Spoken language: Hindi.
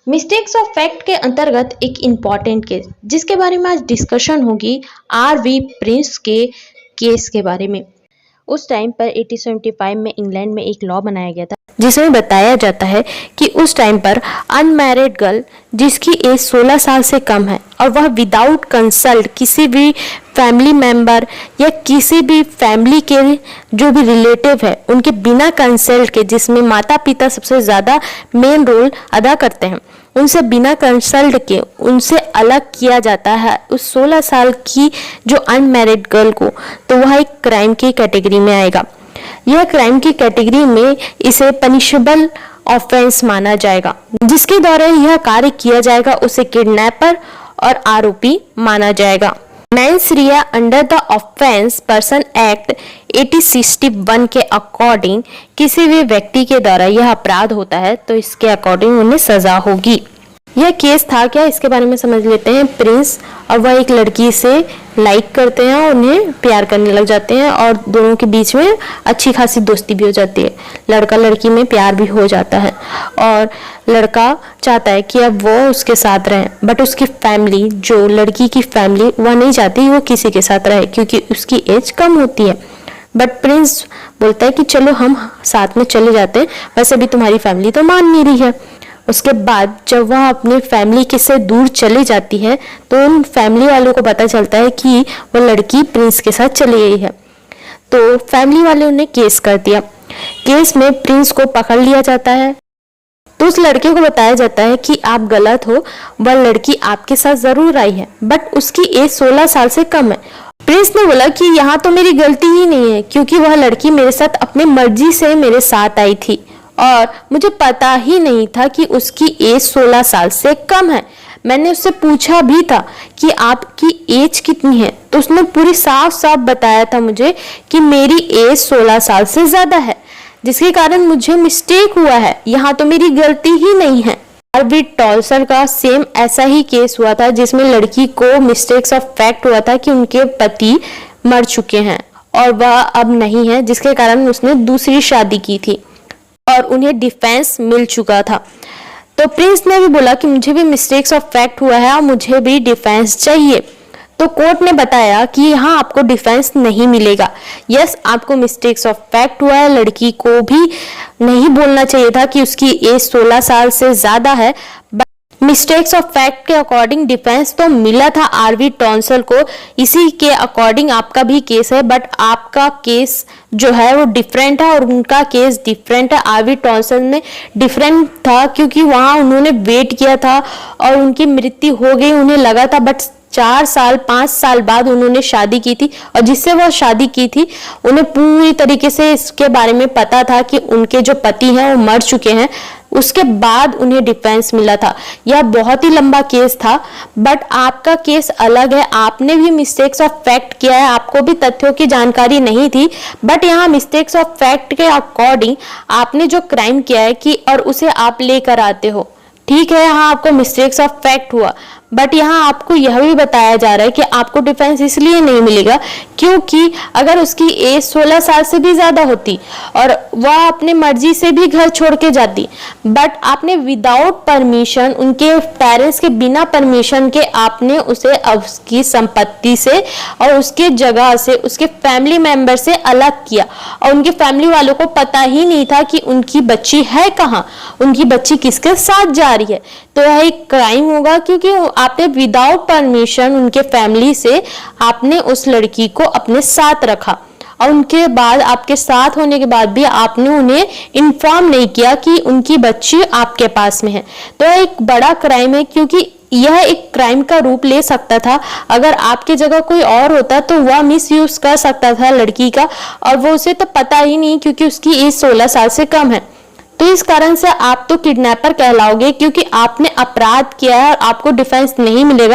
मिस्टेक्स ऑफ फैक्ट के अंतर्गत एक इम्पॉर्टेंट केस जिसके बारे में आज डिस्कशन होगी आर.वी. प्रिंस के केस के बारे में। उस टाइम पर 1875 में इंग्लैंड में एक लॉ बनाया गया था जिसमें बताया जाता है कि उस टाइम पर अनमैरिड गर्ल जिसकी एज 16 साल से कम है और वह विदाउट कंसल्ट किसी भी फैमिली मेंबर या किसी भी फैमिली के जो भी रिलेटिव है उनके बिना कंसल्ट के, जिसमें माता पिता सबसे ज़्यादा मेन रोल अदा करते हैं, उनसे बिना कंसल्ट के उनसे अलग किया जाता है उस 16 साल की जो अनमैरिड गर्ल को, तो वह एक क्राइम की कैटेगरी में आएगा। यह क्राइम की कैटेगरी में इसे पनिशेबल ऑफेंस माना जाएगा। जिसके द्वारा यह कार्य किया जाएगा उसे किडनैपर और आरोपी माना जाएगा। Mains Riya under the offence person act 1861 के अकॉर्डिंग किसी भी व्यक्ति के द्वारा यह अपराध होता है तो इसके अकॉर्डिंग उन्हें सजा होगी। यह केस था क्या, इसके बारे में समझ लेते हैं। प्रिंस और वह एक लड़की से लाइक करते हैं और उन्हें प्यार करने लग जाते हैं और दोनों के बीच में अच्छी खासी दोस्ती भी हो जाती है। लड़का लड़की में प्यार भी हो जाता है और लड़का चाहता है कि अब वो उसके साथ रहे, बट उसकी फैमिली, जो लड़की की फैमिली, वह नहीं चाहती वो किसी के साथ रहे क्योंकि उसकी एज कम होती है। बट प्रिंस बोलता है कि चलो हम साथ में चले जाते हैं, वैसे भी तुम्हारी फैमिली तो मान नहीं रही है। उसके बाद जब वह अपनी फैमिली के से दूर चली जाती है तो उन फैमिली वालों को पता चलता है कि वो लड़की प्रिंस के साथ चली गई है। तो फैमिली वाले उन्हें केस कर दिया। केस में प्रिंस को पकड़ लिया जाता है। तो उस लड़के को बताया जाता है कि आप गलत हो, वह लड़की आपके साथ जरूर आई है बट उसकी एज 16 साल से कम है। प्रिंस ने बोला कि यहाँ तो मेरी गलती ही नहीं है क्योंकि वह लड़की मेरे साथ अपनी मर्जी से मेरे साथ आई थी और मुझे पता ही नहीं था कि उसकी एज 16 साल से कम है। मैंने उससे पूछा भी था कि आपकी एज कितनी है, तो उसने पूरी साफ साफ बताया था मुझे कि मेरी एज 16 साल से ज्यादा है, जिसके कारण मुझे मिस्टेक हुआ है, यहाँ तो मेरी गलती ही नहीं है। आर.वी. टॉल्सर का सेम ऐसा ही केस हुआ था जिसमें लड़की को मिस्टेक्स ऑफ फैक्ट हुआ था कि उनके पति मर चुके हैं और वह अब नहीं है, जिसके कारण उसने दूसरी शादी की थी और उन्हें डिफेंस मिल चुका था। तो प्रिंस ने भी बोला कि मुझे भी मिस्टेक्स ऑफ फैक्ट हुआ है और मुझे भी डिफेंस चाहिए। तो कोर्ट ने बताया कि यहाँ आपको डिफेंस नहीं मिलेगा। यस, आपको मिस्टेक्स ऑफ फैक्ट हुआ है, लड़की को भी नहीं बोलना चाहिए था कि उसकी एज 16 साल से ज्यादा है, मिस्टेक्स ऑफ फैक्ट के अकॉर्डिंग डिफेंस तो मिला था आर.वी. टॉन्सल को। इसी के अकॉर्डिंग आपका भी केस है, बट आपका केस जो है वो डिफरेंट है और उनका केस डिफरेंट है। आर.वी. टॉन्सल में डिफरेंट था क्योंकि वहां उन्होंने वेट किया था और उनकी मृत्यु हो गई, उन्हें लगा था, बट 5 साल बाद उन्होंने शादी की थी और जिससे वो शादी की थी उन्हें पूरी तरीके से इसके बारे में पता था कि उनके जो पति हैं वो मर चुके हैं। उसके बाद उन्हें डिफेंस मिला था। यह बहुत ही लंबा केस था, बट आपका केस अलग है। आपने भी मिस्टेक्स ऑफ फैक्ट किया है, आपको भी तथ्यों की जानकारी नहीं थी, बट यहाँ मिस्टेक्स ऑफ फैक्ट के अकॉर्डिंग आपने जो क्राइम किया है कि और उसे आप लेकर आते हो। ठीक है, यहाँ आपको मिस्टेक्स ऑफ फैक्ट हुआ, बट यहाँ आपको यह भी बताया जा रहा है कि आपको डिफेंस इसलिए नहीं मिलेगा क्योंकि अगर उसकी एज 16 साल से भी ज्यादा होती और वह अपने मर्जी से भी घर छोड़ के जाती, बट आपने विदाउट परमिशन, उनके पेरेंट्स के बिना परमिशन के आपने उसे उसकी संपत्ति से और उसके जगह से, उसके फैमिली मेंबर से अलग किया और उनके फैमिली वालों को पता ही नहीं था कि उनकी बच्ची है कहाँ, उनकी बच्ची किसके साथ जा रही है। तो यह एक क्राइम होगा क्योंकि आपने विदाउट परमिशन उनके फैमिली से आपने उस लड़की को अपने साथ रखा और उनके बाद, आपके साथ होने के बाद भी आपने उन्हें इन्फॉर्म नहीं किया कि उनकी बच्ची आपके पास में है। तो यह एक बड़ा क्राइम है क्योंकि यह एक क्राइम का रूप ले सकता था। अगर आपके जगह कोई और होता तो वह मिस यूज कर सकता था लड़की का और वो उसे तो पता ही नहीं क्योंकि उसकी एज 16 साल से कम है। तो इस कारण से आप तो किडनैपर कहलाओगे क्योंकि आपने अपराध किया है और आपको डिफेंस नहीं मिलेगा।